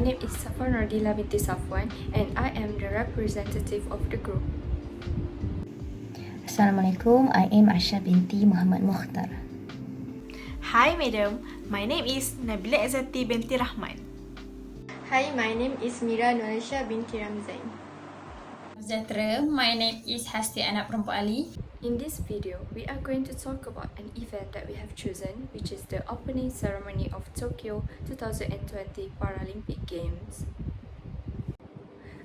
name is Saffa Nuradilla binti Safuaan and I am the representative of the group. Assalamualaikum, I am Aisyah binti Mohd Mokhtar. Hi madam, my name is Nabilah Izzati binti Rahman. Hi, my name is Mieyra Nuralissya binti Ramdzaan. My name is Hasti A. In this video, we are going to talk about an event that we have chosen, which is the opening ceremony of Tokyo 2020 Paralympic Games.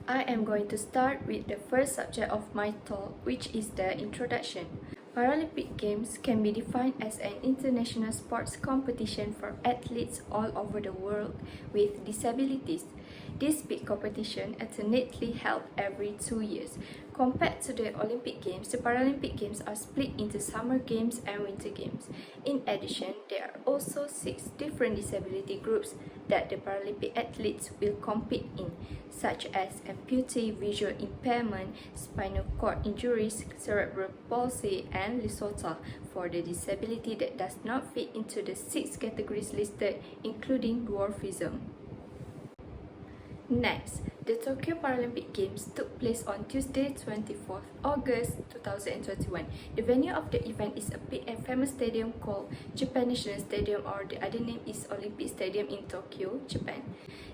I am going to start with the first subject of my talk, which is the introduction. Paralympic Games can be defined as an international sports competition for athletes all over the world with disabilities. This big competition alternately held every 2 years. Compared to the Olympic Games, the Paralympic Games are split into Summer Games and Winter Games. In addition, there are also 6 different disability groups that the Paralympic athletes will compete in, such as amputee, visual impairment, spinal cord injuries, cerebral palsy, and Lesotho for the disability that does not fit into the 6 categories listed, including dwarfism. Next, the Tokyo Paralympic Games took place on Tuesday, 24th August 2021. The venue of the event is a big and famous stadium called Japan National Stadium, or the other name is Olympic Stadium in Tokyo, Japan.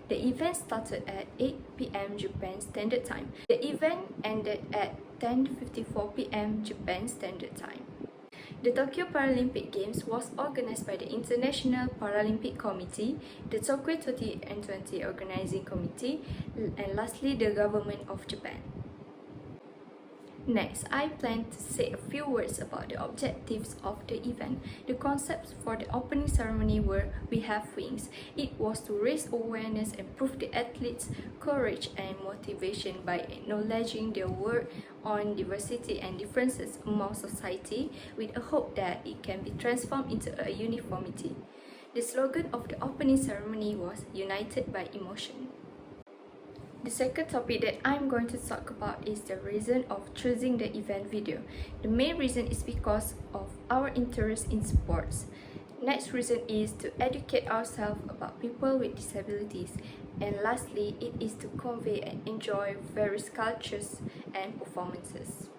The event started at 8 p.m. Japan Standard Time. The event ended at 10:54 p.m. Japan Standard Time. The Tokyo Paralympic Games was organized by the International Paralympic Committee, the Tokyo 2020 Organizing Committee, and lastly, the government of Japan. Next, I plan to say a few words about the objectives of the event. The concepts for the opening ceremony were "We Have Wings." It was to raise awareness and prove the athletes' courage and motivation by acknowledging their work on diversity and differences among society, with a hope that it can be transformed into a uniformity. The slogan of the opening ceremony was "United by Emotion." The second topic that I'm going to talk about is the reason of choosing the event video. The main reason is because of our interest in sports. Next reason is to educate ourselves about people with disabilities. And lastly, it is to convey and enjoy various cultures and performances.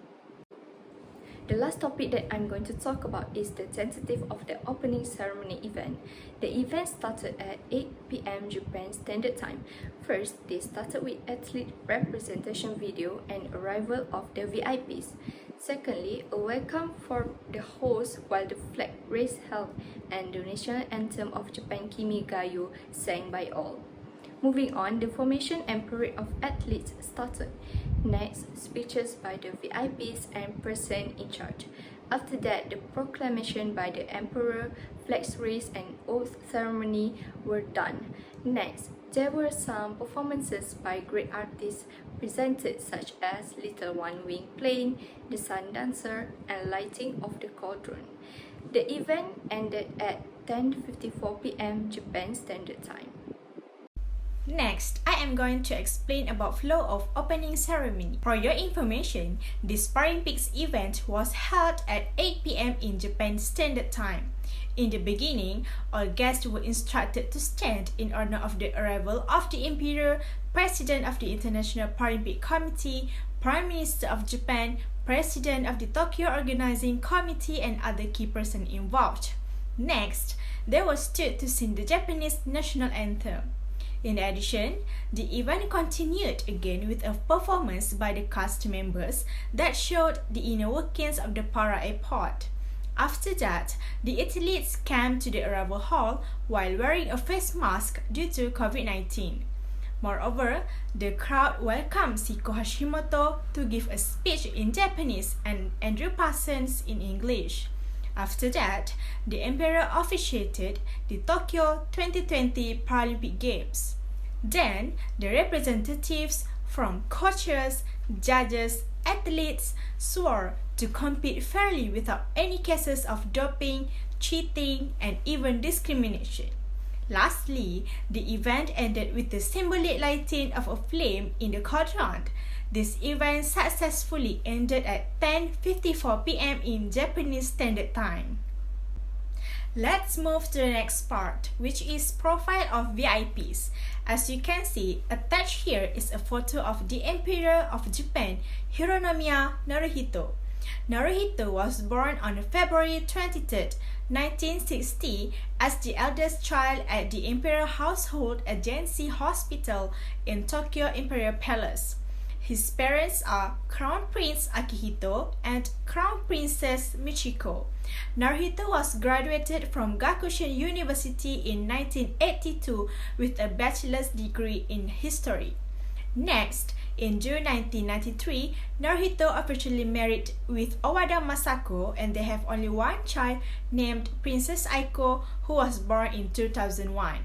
The last topic that I'm going to talk about is the tentative of the opening ceremony event. The event started at 8 p.m. Japan Standard Time. First, they started with athlete representation video and arrival of the VIPs. Secondly, a welcome for the host while the flag raise held and the national anthem of Japan Kimi ga yo sang by all. Moving on, the formation and parade of athletes started. Next, speeches by the VIPs and person in charge. After that, the proclamation by the emperor, flags raised, and oath ceremony were done. Next, there were some performances by great artists presented, such as Little One Wing Plane, The Sun Dancer, and Lighting of the Cauldron. The event ended at 10:54 p.m. Japan Standard Time. Next, I am going to explain about flow of opening ceremony. For your information, this Paralympics event was held at 8 p.m. in Japan Standard Time. In the beginning, all guests were instructed to stand in honor of the arrival of the Emperor, President of the International Paralympic Committee, Prime Minister of Japan, President of the Tokyo Organizing Committee, and other key persons involved. Next, they were stood to sing the Japanese national anthem. In addition, the event continued again with a performance by the cast members that showed the inner workings of the Para Airport. After that, the athletes came to the arrival hall while wearing a face mask due to COVID-19. Moreover, the crowd welcomed Siko Hashimoto to give a speech in Japanese and Andrew Parsons in English. After that, the Emperor officiated the Tokyo 2020 Paralympic Games. Then, the representatives from coaches, judges, athletes swore to compete fairly without any cases of doping, cheating, and even discrimination. Lastly, the event ended with the symbolic lighting of a flame in the quadrant. This event successfully ended at 10:54 p.m. in Japanese Standard Time. Let's move to the next part, which is profile of VIPs. As you can see, attached here is a photo of the Emperor of Japan, Hironomiya Naruhito. Naruhito was born on February 23, 1960, as the eldest child at the Imperial Household Agency Hospital in Tokyo Imperial Palace. His parents are Crown Prince Akihito and Crown Princess Michiko. Naruhito was graduated from Gakushin University in 1982 with a bachelor's degree in history. Next, in June 1993, Naruhito officially married with Owada Masako, and they have only one child named Princess Aiko, who was born in 2001.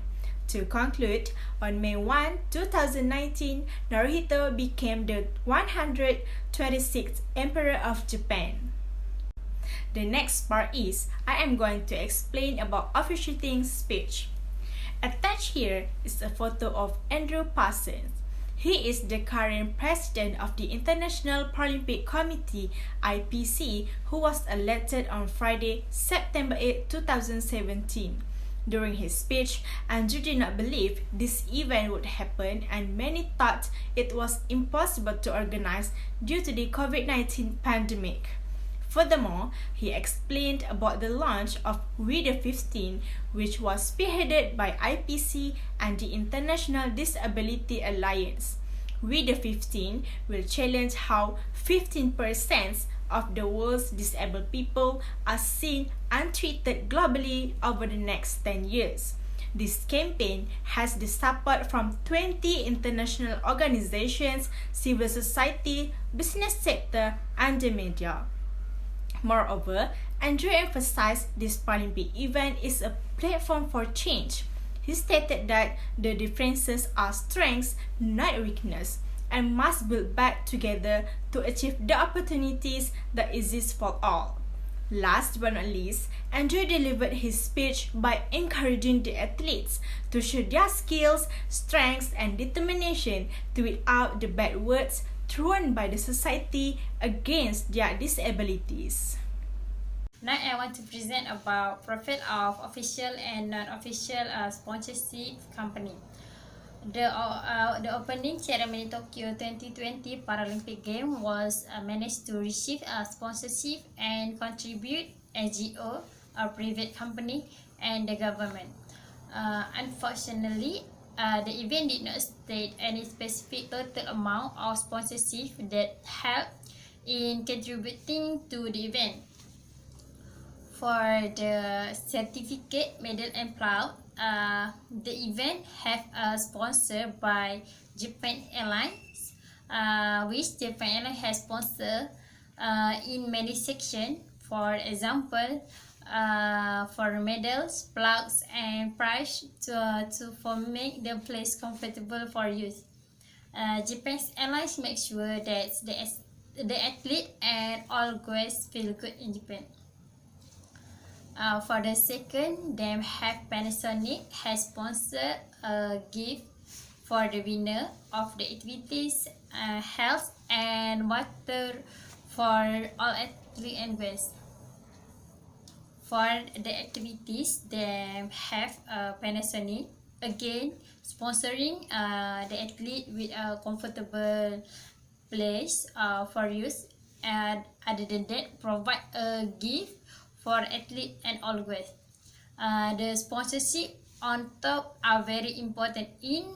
To conclude, on May 1, 2019, Naruhito became the 126th Emperor of Japan. The next part is, I am going to explain about officiating speech. Attached here is a photo of Andrew Parsons. He is the current president of the International Paralympic Committee, IPC, who was elected on Friday, September 8, 2017. During his speech, Andrew did not believe this event would happen, and many thought it was impossible to organize due to the COVID-19 pandemic. Furthermore, he explained about the launch of We the 15, which was spearheaded by IPC and the International Disability Alliance. We the 15 will challenge how 15% of the world's disabled people are seen untreated globally over the next 10 years. This campaign has the support from 20 international organizations, civil society, business sector, and the media. Moreover, Andrew emphasized this Paralympic event is a platform for change. He stated that the differences are strengths, not weakness, and must build back together to achieve the opportunities that exist for all. Last but not least, Andrew delivered his speech by encouraging the athletes to show their skills, strengths, and determination to weed out the bad words thrown by the society against their disabilities. Now I want to present about profile of official and non-official sponsorship company. The opening ceremony Tokyo 2020 Paralympic Game was managed to receive a sponsorship and contribute NGO, a private company, and the government. Unfortunately, the event did not state any specific total amount of sponsorship that helped in contributing to the event. For the certificate, medal, and plaque, the event have a sponsor by Japan Airlines, which Japan Airlines has sponsored in many sections. For example, for medals, plaques, and prize to make the place comfortable for use. Japan Airlines makes sure that the athlete and all guests feel good in Japan. For the second, they have Panasonic has sponsored a gift for the winner of the activities, health and water for all athletes and guests. For the activities, they have Panasonic again sponsoring the athlete with a comfortable place for use, and other than that, provide a gift for athlete and all guests. The sponsorship on top are very important in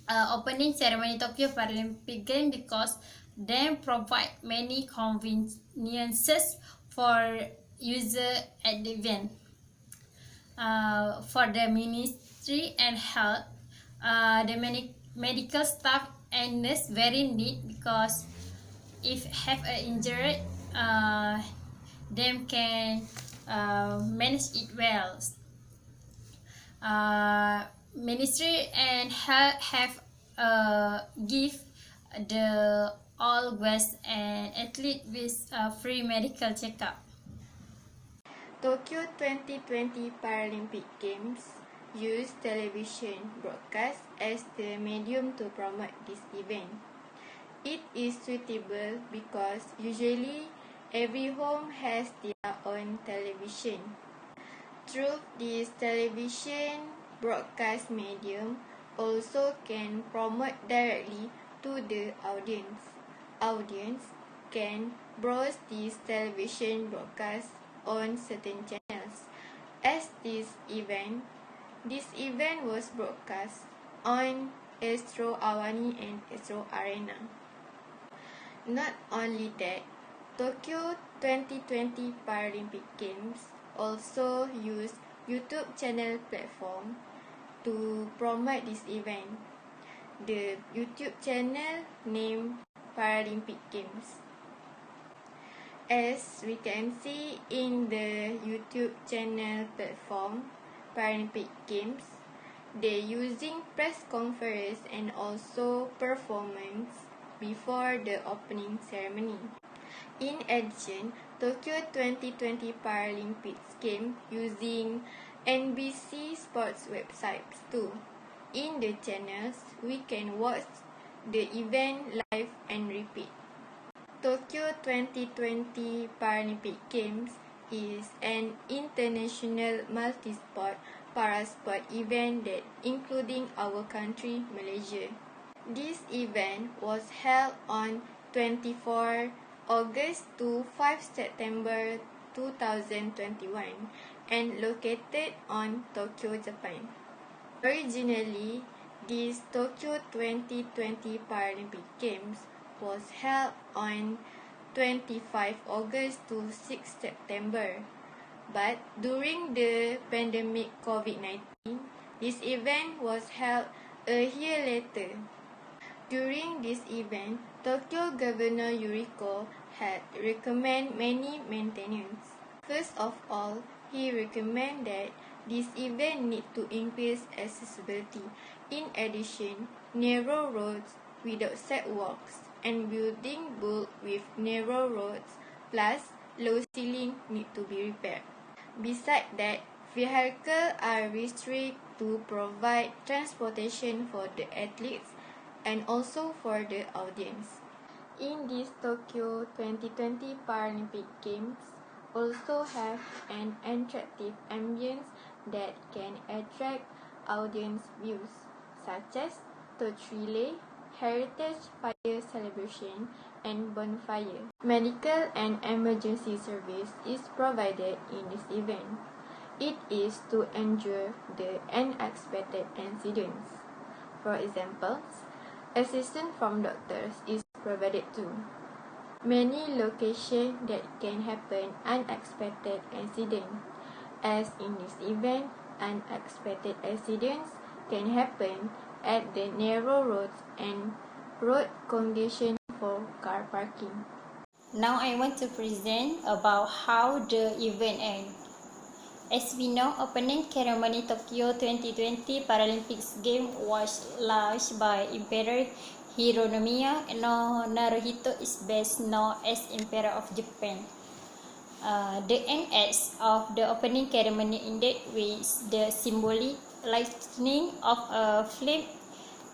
opening ceremony Tokyo Paralympic Game because they provide many conveniences for user at the event. For the Ministry and Health, the medical staff and nurse very neat because if have an injury, them can manage it well. Ministry and Health have give the all guests and athlete with free medical checkup. Tokyo 2020 Paralympic Games use television broadcast as the medium to promote this event. It is suitable because usually every home has their own television. Through this television broadcast medium also can promote directly to the audience. Audience can browse this television broadcast on certain channels. As this event was broadcast on Astro Awani and Astro Arena. Not only that, Tokyo 2020 Paralympic Games also use YouTube channel platform to promote this event. The YouTube channel named Paralympic Games. As we can see in the YouTube channel platform Paralympic Games, they using press conference and also performance before the opening ceremony. In addition, Tokyo 2020 Paralympics Games using NBC Sports websites too. In the channels, we can watch the event live and repeat. Tokyo 2020 Paralympic Games is an international multi-sport parasport event that including our country, Malaysia. This event was held on 24 August to 5 September 2021 and located on Tokyo, Japan. Originally, this Tokyo 2020 Paralympic Games was held on 25 August to 6 September. But during the pandemic COVID-19, this event was held a year later. During this event, Tokyo Governor Yuriko had recommended many maintenance. First of all, he recommended that this event need to increase accessibility. In addition, narrow roads without sidewalks and building built with narrow roads plus low ceiling need to be repaired. Besides that, vehicles are restricted to provide transportation for the athletes and also for the audience. In this Tokyo 2020 Paralympic Games also have an attractive ambience that can attract audience views, such as torch relay, heritage fire celebration, and bonfire. Medical and emergency service is provided in this event. It is to endure the unexpected incidents. For example, assistance from doctors is provided too. Many locations that can happen unexpected incident. As in this event, unexpected accidents can happen at the narrow roads and road condition for car parking. Now I want to present about how the event ends. As we know, opening ceremony Tokyo 2020 Paralympics game was launched by Emperor Hironomiya Naruhito, is best known as Emperor of Japan. The end acts of the opening ceremony ended with the symbolic lighting of a flame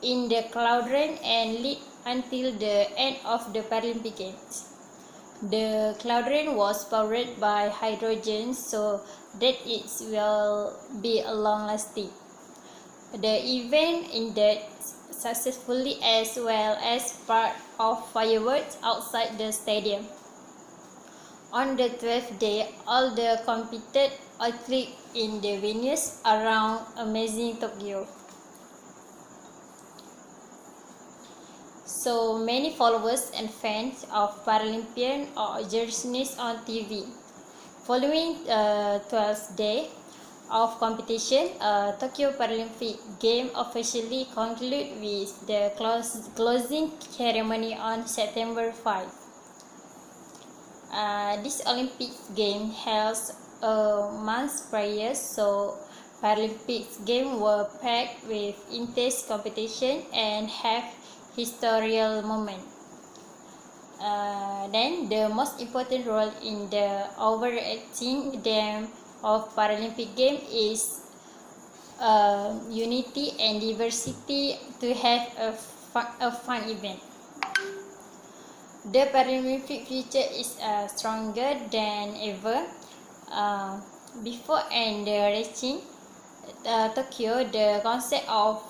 in the cauldron and lit until the end of the Paralympic Games. The cauldron was powered by hydrogen so that it will be long-lasting. The event ended successfully as well as part of fireworks outside the stadium. On the 12th day, all the competed athletes in the venues around amazing Tokyo. So many followers and fans of Paralympian or journalists on TV. Following 12th day of competition, Tokyo Paralympic Game officially concluded with the closing ceremony on September 5. This Olympic game held a month prior, so Paralympic Games were packed with intense competition and have historical moment. Then the most important role in the overarching theme of Paralympic game is unity and diversity to have a fun event. The Paralympic future is stronger than ever. Before and reaching Tokyo, the concept of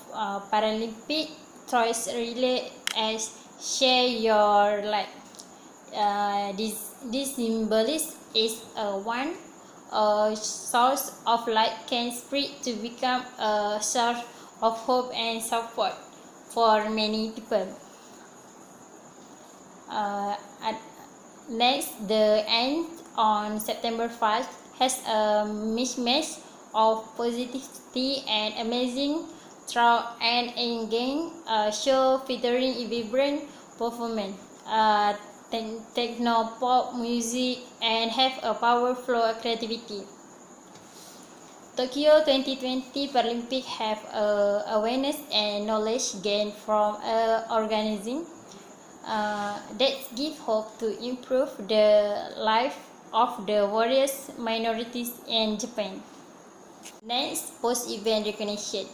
Paralympic toys relay as share your life. This symbolism is one source of light can spread to become a source of hope and support for many people. Next, the end on September 5 has a mismatch of positivity and amazing throughout and engaging show featuring vibrant performance, techno pop music, and have a powerful creativity. Tokyo 2020 Paralympic have awareness and knowledge gained from organizing that give hope to improve the life of the various minorities in Japan. Next, post-event recognition.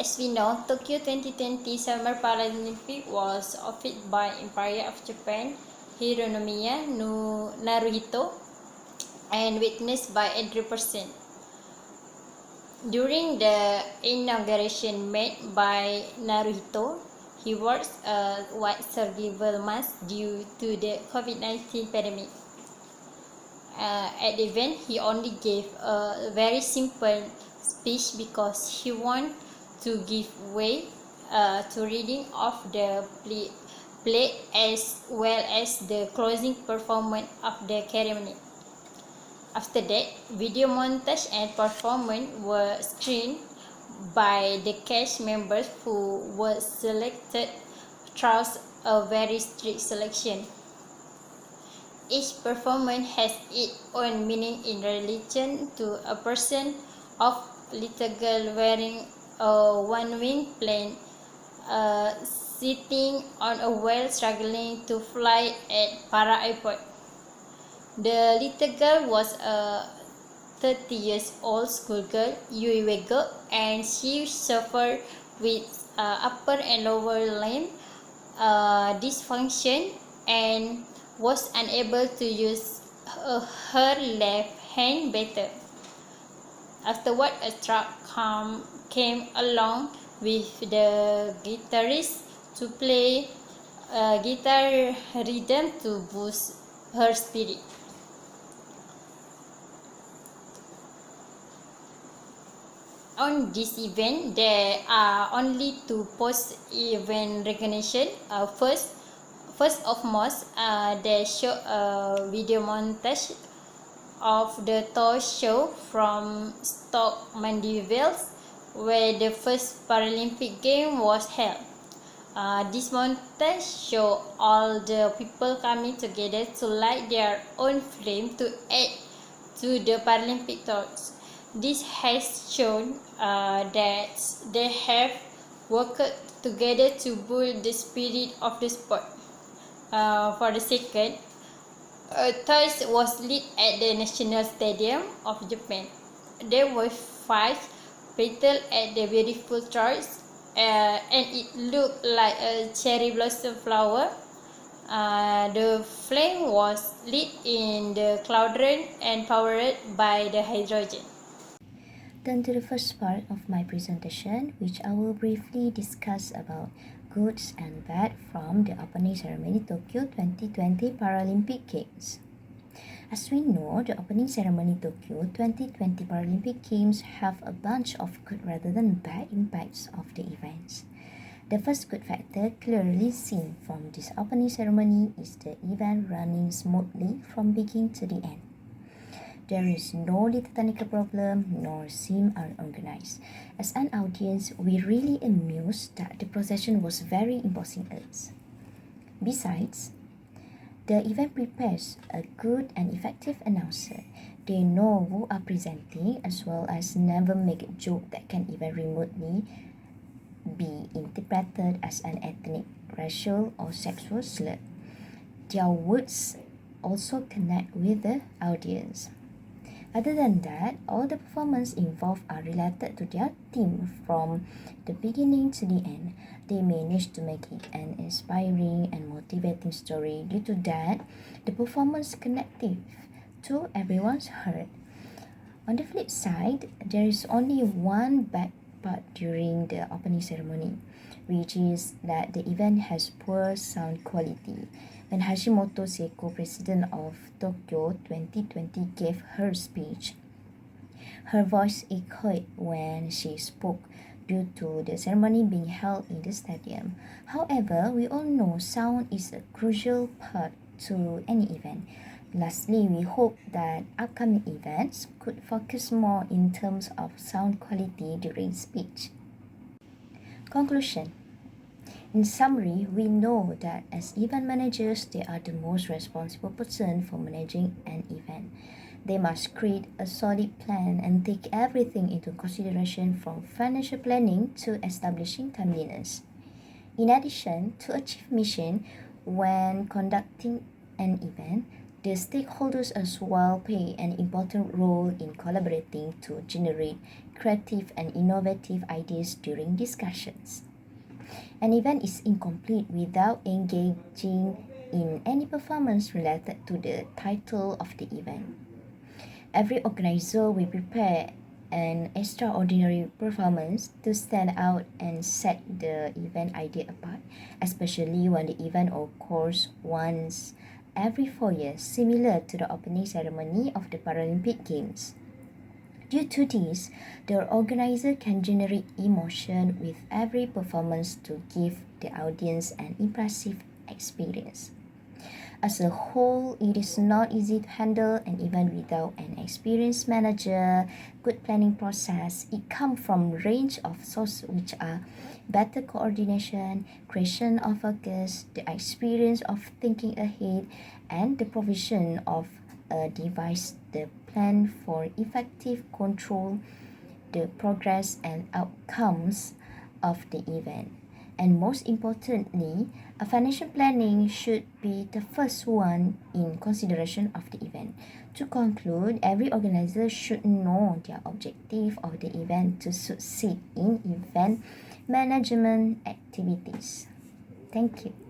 As we know, Tokyo 2020 Summer Paralympic was offered by Empire of Japan Hironomiya Naruhito and witnessed by 100%. During the inauguration made by Naruhito, he wore a white surgical mask due to the COVID-19 pandemic. At the event, he only gave a very simple speech because he wanted to give way to reading of the play as well as the closing performance of the ceremony. After that, video montage and performance were screened by the cast members who were selected through a very strict selection. Each performance has its own meaning in relation to a person of little girl wearing a one-wing plane, sitting on a whale struggling to fly at Para Airport. The little girl was a 30-year-old schoolgirl, Yui Wego, and she suffered with upper and lower limb dysfunction and was unable to use her left hand better. Afterward, a truck came along with the guitarist to play guitar rhythm to boost her spirit. On this event, there are only two post-event recognition. First of most, they show a video montage of the toy show from Stoke Mandeville, where the first Paralympic game was held. This montage shows all the people coming together to light their own flame to add to the Paralympic toys. This has shown that they have worked together to build the spirit of the sport. For the second, toys was lit at the National Stadium of Japan. There were 5 petals at the beautiful toys, and it looked like a cherry blossom flower. The flame was lit in the cauldron and powered by the hydrogen. Then to the first part of my presentation, which I will briefly discuss about goods and bad from the opening ceremony Tokyo 2020 Paralympic Games. As we know, the opening ceremony Tokyo 2020 Paralympic Games have a bunch of good rather than bad impacts of the events. The first good factor clearly seen from this opening ceremony is the event running smoothly from beginning to the end. There is no little technical problem nor seem unorganized. As an audience, we really amused that the procession was very imposing us. Besides, the event prepares a good and effective announcer. They know who are presenting as well as never make a joke that can even remotely be interpreted as an ethnic, racial or sexual slur. Their words also connect with the audience. Other than that, all the performances involved are related to their theme from the beginning to the end. They managed to make it an inspiring and motivating story. Due to that, the performance connected to everyone's heart. On the flip side, there is only one bad part during the opening ceremony, which is that the event has poor sound quality. When Hashimoto Seiko, president of Tokyo 2020, gave her speech, her voice echoed when she spoke due to the ceremony being held in the stadium. However, we all know sound is a crucial part to any event. Lastly, we hope that upcoming events could focus more in terms of sound quality during speech. Conclusion. In summary, we know that as event managers, they are the most responsible person for managing an event. They must create a solid plan and take everything into consideration from financial planning to establishing timeliness. In addition, to achieve mission when conducting an event, the stakeholders as well play an important role in collaborating to generate creative and innovative ideas during discussions. An event is incomplete without engaging in any performance related to the title of the event. Every organizer will prepare an extraordinary performance to stand out and set the event idea apart, especially when the event occurs once every 4 years, similar to the opening ceremony of the Paralympic Games. Due to this, the organizer can generate emotion with every performance to give the audience an impressive experience. As a whole, it is not easy to handle an event without an experienced manager, good planning process. It comes from a range of sources which are better coordination, creation of focus, the experience of thinking ahead, and the provision of a device, the plan for effective control, the progress and outcomes of the event. And most importantly, a financial planning should be the first one in consideration of the event. To conclude, every organizer should know their objective of the event to succeed in event management activities. Thank you.